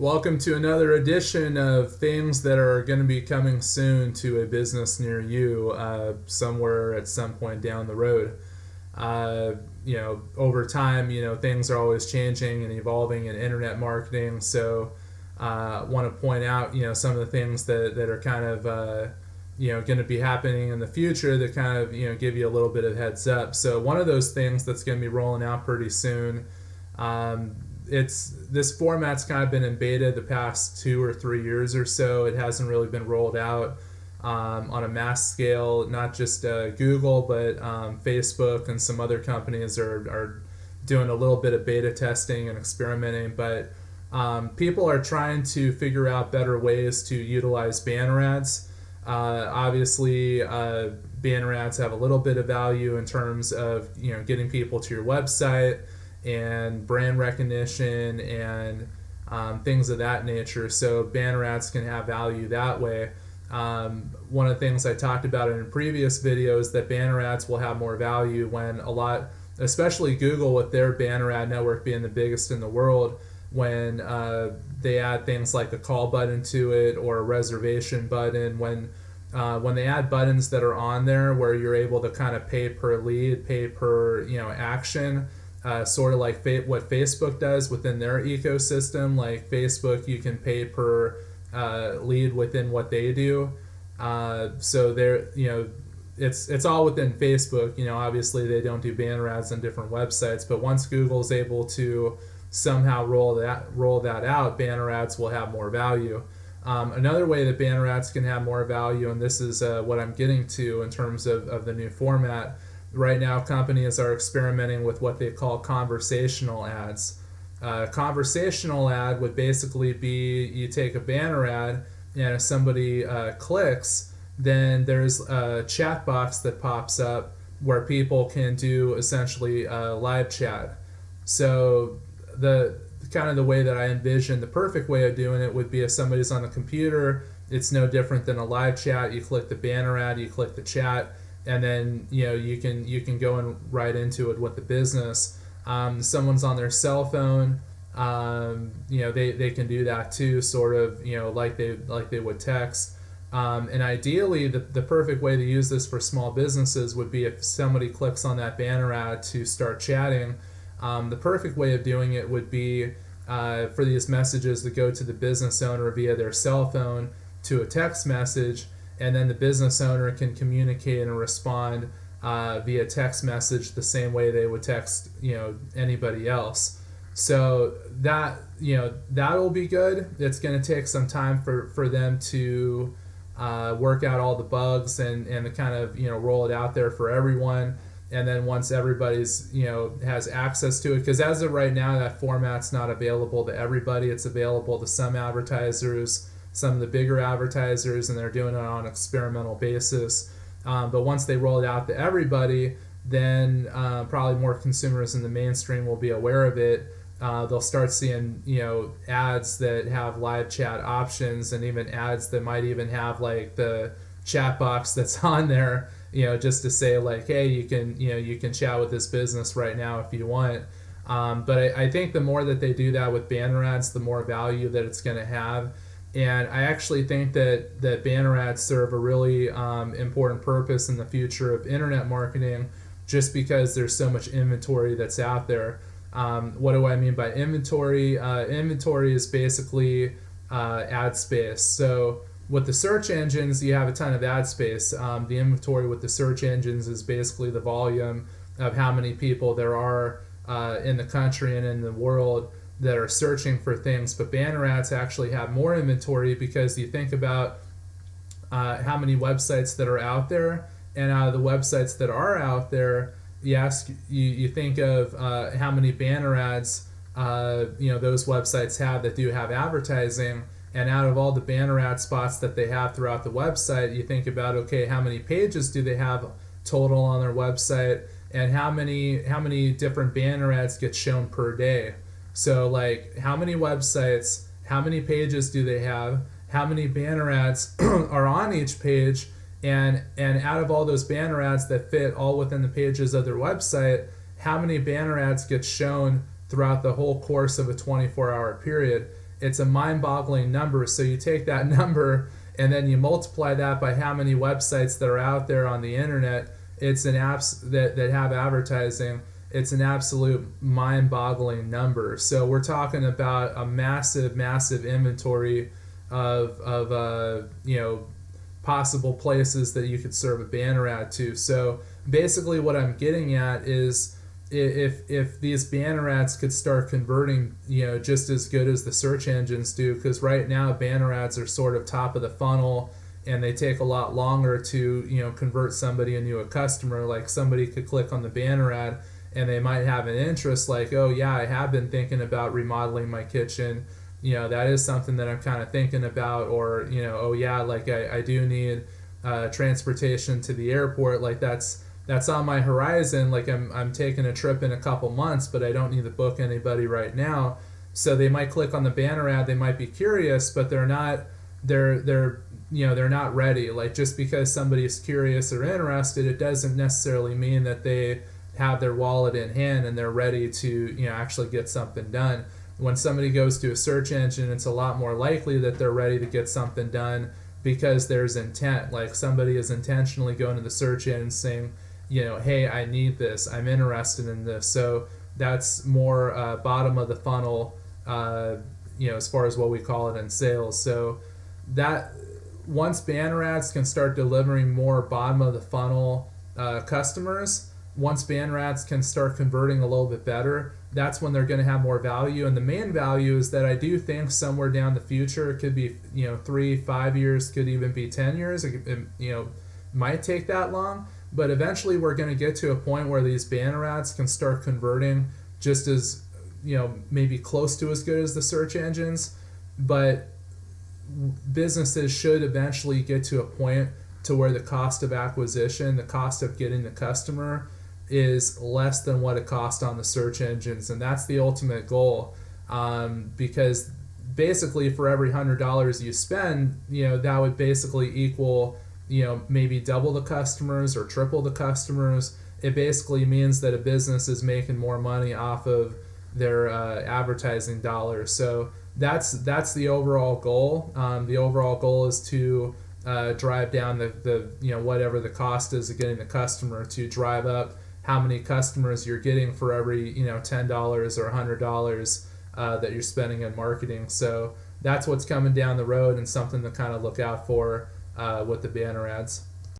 Welcome to another edition of things that are going to be coming soon to a business near you, somewhere at some point down the road. Over time, things are always changing and evolving in internet marketing. So, I want to point out, some of the things that are kind of, going to be happening in the future that kind of, give you a little bit of heads up. So, one of those things that's going to be rolling out pretty soon. This format's kind of been in beta the past 2 or 3 years or so. It hasn't really been rolled out on a mass scale. Not just Google, but Facebook and some other companies are doing a little bit of beta testing and experimenting. But people are trying to figure out better ways to utilize banner ads. Obviously, banner ads have a little bit of value in terms of getting people to your website and brand recognition and things of that nature. So banner ads can have value that way. One of the things I talked about in a previous video is that banner ads will have more value when especially Google with their banner ad network being the biggest in the world, when they add things like a call button to it or a reservation button, when they add buttons that are on there where you're able to kind of pay per lead, pay per action. Sort of like what Facebook does within their ecosystem. Like Facebook, you can pay per lead within what they do. So they're it's all within Facebook. Obviously they don't do banner ads on different websites, but once Google's able to somehow roll that out, banner ads will have more value. Another way that banner ads can have more value, and this is what I'm getting to in terms of the new format. Right now, companies are experimenting with what they call conversational ads. Conversational ad would basically be you take a banner ad, and if somebody clicks, then there's a chat box that pops up where people can do essentially live chat. So the way that I envision the perfect way of doing it would be if somebody's on the computer, it's no different than a live chat. You click the banner ad, you click the chat, and then you can go and right into it with the business. Someone's on their cell phone, they can do that too, sort of like they would text. And ideally, the perfect way to use this for small businesses would be if somebody clicks on that banner ad to start chatting. The perfect way of doing it would be for these messages to go to the business owner via their cell phone to a text message, and then the business owner can communicate and respond via text message the same way they would text anybody else. So that'll be good. It's going to take some time for them to work out all the bugs and to kind of roll it out there for everyone. And then once everybody's has access to it, because as of right now that format's not available to everybody. It's available to some advertisers, some of the bigger advertisers, and they're doing it on an experimental basis. But once they roll it out to everybody, then probably more consumers in the mainstream will be aware of it. They'll start seeing ads that have live chat options, and even ads that might even have like the chat box that's on there, just to say like, hey, you can chat with this business right now if you want. But I think the more that they do that with banner ads, the more value that it's going to have. And I actually think that banner ads serve a really important purpose in the future of internet marketing, just because there's so much inventory that's out there. What do I mean by inventory? Inventory is basically ad space. So with the search engines, you have a ton of ad space. The inventory with the search engines is basically the volume of how many people there are in the country and in the world that are searching for things. But banner ads actually have more inventory, because you think about how many websites that are out there, and out of the websites that are out there, you think of how many banner ads those websites have that do have advertising. And out of all the banner ad spots that they have throughout the website, you think about, okay, how many pages do they have total on their website, and how many different banner ads get shown per day. So like, how many websites, how many pages do they have, how many banner ads are on each page, and out of all those banner ads that fit all within the pages of their website, how many banner ads get shown throughout the whole course of a 24-hour period. It's a mind-boggling number. So you take that number and then you multiply that by how many websites that are out there on the internet. It's an apps that have advertising. It's an absolute mind-boggling number. So we're talking about a massive inventory of possible places that you could serve a banner ad to. So basically what I'm getting at is if these banner ads could start converting, just as good as the search engines do, because right now banner ads are sort of top of the funnel and they take a lot longer to convert somebody into a customer. Like somebody could click on the banner ad and they might have an interest like, oh yeah, I have been thinking about remodeling my kitchen. That is something that I'm kind of thinking about. Or, oh yeah, like I do need transportation to the airport. Like that's on my horizon. Like I'm taking a trip in a couple months, but I don't need to book anybody right now. So they might click on the banner ad. They might be curious, but they're not ready. Like just because somebody is curious or interested, it doesn't necessarily mean that they have their wallet in hand and they're ready to actually get something done. When somebody goes to a search engine, it's a lot more likely that they're ready to get something done because there's intent. Like somebody is intentionally going to the search engine saying, hey, I need this, I'm interested in this. So that's more bottom of the funnel, as far as what we call it in sales. So that once banner ads can start delivering more bottom of the funnel customers, once banner ads can start converting a little bit better, that's when they're going to have more value. And the main value is that I do think somewhere down the future, it could be 3-5 years, could even be 10 years. It might take that long, but eventually we're going to get to a point where these banner ads can start converting just as maybe close to as good as the search engines. But businesses should eventually get to a point to where the cost of acquisition, the cost of getting the customer, is less than what it costs on the search engines. And that's the ultimate goal, because basically for every $100 you spend, that would basically equal maybe double the customers or triple the customers. It basically means that a business is making more money off of their advertising dollars. So that's the overall goal. The overall goal is to drive down the whatever the cost is of getting the customer, to drive up how many customers you're getting for every $10 or $100 that you're spending in marketing. So that's what's coming down the road and something to kind of look out for with the banner ads.